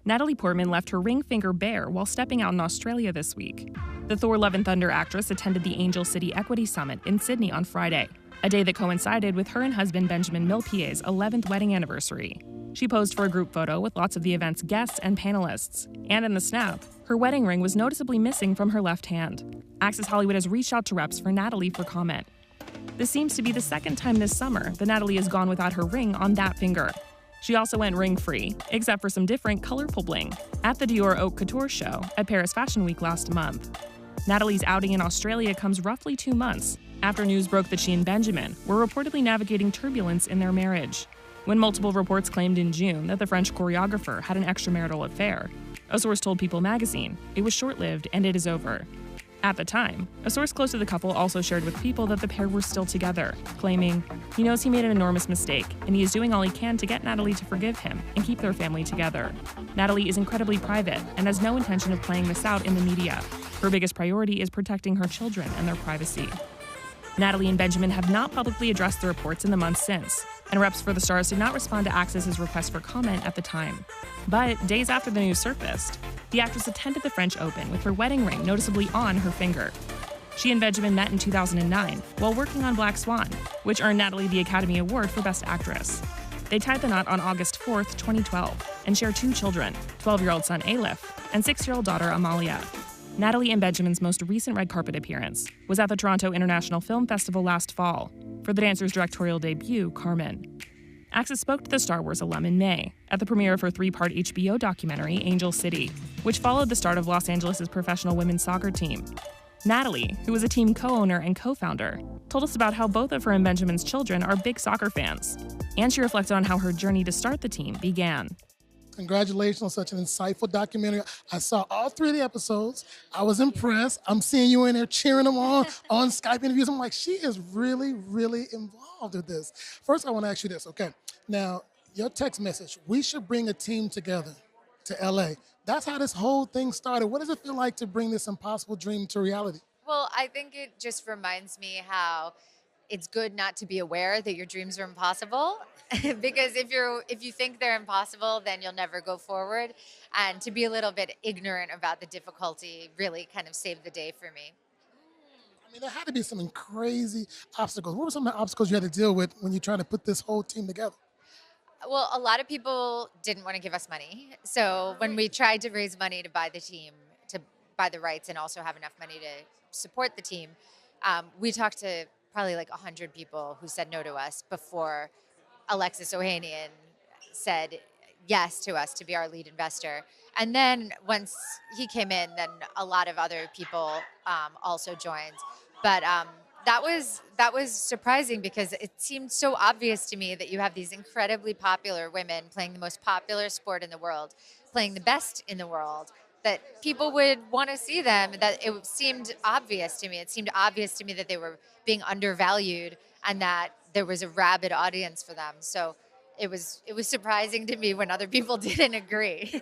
Natalie Portman left her ring finger bare while stepping out in Australia this week. The Thor Love and Thunder actress attended the Angel City Equity Summit in Sydney on Friday, a day that coincided with her and husband Benjamin Millepied's 11th wedding anniversary. She posed for a group photo with lots of the event's guests and panelists. And in the snap, her wedding ring was noticeably missing from her left hand. Access Hollywood has reached out to reps for Natalie for comment. This seems to be the second time this summer that Natalie has gone without her ring on that finger. She also went ring-free, except for some different colorful bling, at the Dior Haute Couture show at Paris Fashion Week last month. Natalie's outing in Australia comes roughly 2 months after news broke that she and Benjamin were reportedly navigating turbulence in their marriage. When multiple reports claimed in June that the French choreographer had an extramarital affair, a source told People magazine it was short-lived and it is over. At the time, a source close to the couple also shared with People that the pair were still together, claiming, "He knows he made an enormous mistake, and he is doing all he can to get Natalie to forgive him and keep their family together." Natalie is incredibly private and has no intention of playing this out in the media. Her biggest priority is protecting her children and their privacy. Natalie and Benjamin have not publicly addressed the reports in the months since, and reps for the stars did not respond to Access's request for comment at the time. But days after the news surfaced, the actress attended the French Open with her wedding ring noticeably on her finger. She and Benjamin met in 2009 while working on Black Swan, which earned Natalie the Academy Award for Best Actress. They tied the knot on August 4th, 2012, and share 2 children, 12-year-old son Aleph and 6-year-old daughter Amalia. Natalie and Benjamin's most recent red carpet appearance was at the Toronto International Film Festival last fall for the dancer's directorial debut, Carmen. Access spoke to the Star Wars alum in May at the premiere of her 3-part HBO documentary, Angel City, which followed the start of Los Angeles' professional women's soccer team. Natalie, who is a team co-owner and co-founder, told us about how both of her and Benjamin's children are big soccer fans, and she reflected on how her journey to start the team began. Congratulations on such an insightful documentary. I saw all 3 of the episodes. I was impressed. I'm seeing you in there cheering them on Skype interviews. I'm like, she is really, really involved with this. First, I want to ask you this, okay? Now, your text message, we should bring a team together to LA. That's how this whole thing started. What does it feel like to bring this impossible dream to reality? Well, I think it just reminds me how it's good not to be aware that your dreams are impossible because if you think they're impossible, then you'll never go forward. And to be a little bit ignorant about the difficulty really kind of saved the day for me. I mean, there had to be some crazy obstacles. What were some of the obstacles you had to deal with when you tried to put this whole team together? Well, a lot of people didn't want to give us money. So when we tried to raise money to buy the team, to buy the rights and also have enough money to support the team, we talked to probably like 100 people who said no to us before Alexis Ohanian said yes to us to be our lead investor. And then once he came in, then a lot of other people also joined. But that was surprising because it seemed so obvious to me that you have these incredibly popular women playing the most popular sport in the world, playing the best in the world, that people would want to see them, that it seemed obvious to me. It seemed obvious to me that they were being undervalued and that there was a rabid audience for them. So it was surprising to me when other people didn't agree.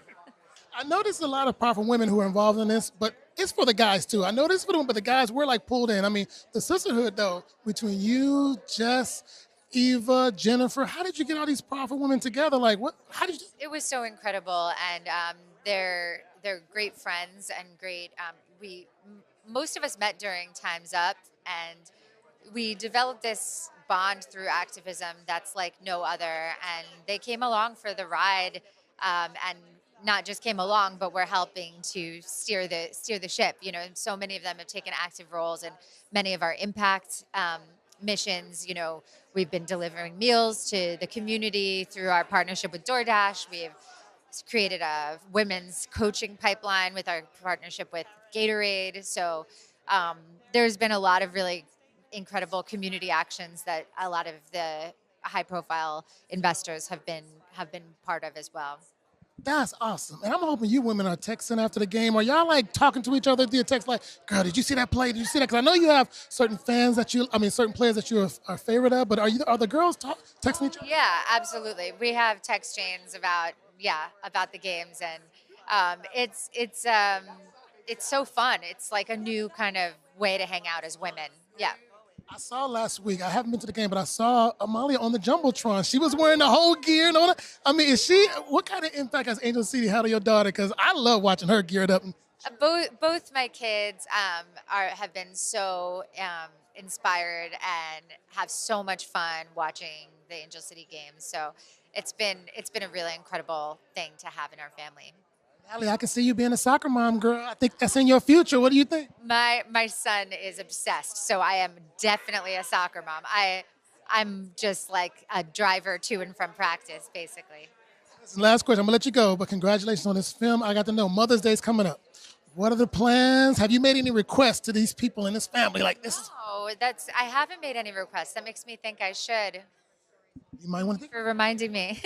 I noticed a lot of powerful women who are involved in this, but it's for the guys too. I know this is for them, but the guys were like pulled in. I mean, the Sisterhood though, between you, Jess, Eva, Jennifer, how did you get all these powerful women together? Like, what? How did you? It was so incredible, and they're great friends and great. Most of us met during Time's Up, and we developed this bond through activism that's like no other. And they came along for the ride, and not just came along, but we're helping to steer the ship. You know, so many of them have taken active roles in many of our impact missions. You know, we've been delivering meals to the community through our partnership with DoorDash. We've created a women's coaching pipeline with our partnership with Gatorade. So there's been a lot of really incredible community actions that a lot of the high-profile investors have been part of as well. That's awesome. And I'm hoping you women are texting after the game. Are y'all like talking to each other via text like, girl, did you see that play? Did you see that? Because I know you have certain players that you are favorite of, but are the girls texting each other? Yeah, absolutely. We have text chains about the games, and it's so fun. It's like a new kind of way to hang out as women. Yeah. I saw last week. I haven't been to the game, but I saw Amalia on the jumbotron. She was wearing the whole gear and all that. I mean, is she? What kind of impact has Angel City had on your daughter? Because I love watching her geared up. Both my kids have been so inspired and have so much fun watching the Angel City games. So it's been a really incredible thing to have in our family. Natalie, I can see you being a soccer mom, girl. I think that's in your future. What do you think? My son is obsessed, so I am definitely a soccer mom. I'm just like a driver to and from practice, basically. This is the last question. I'm gonna let you go, but congratulations on this film. I got to know Mother's Day's coming up. What are the plans? Have you made any requests to these people in this family? Like this is. Oh, I haven't made any requests. That makes me think I should. You might want to think. For reminding me.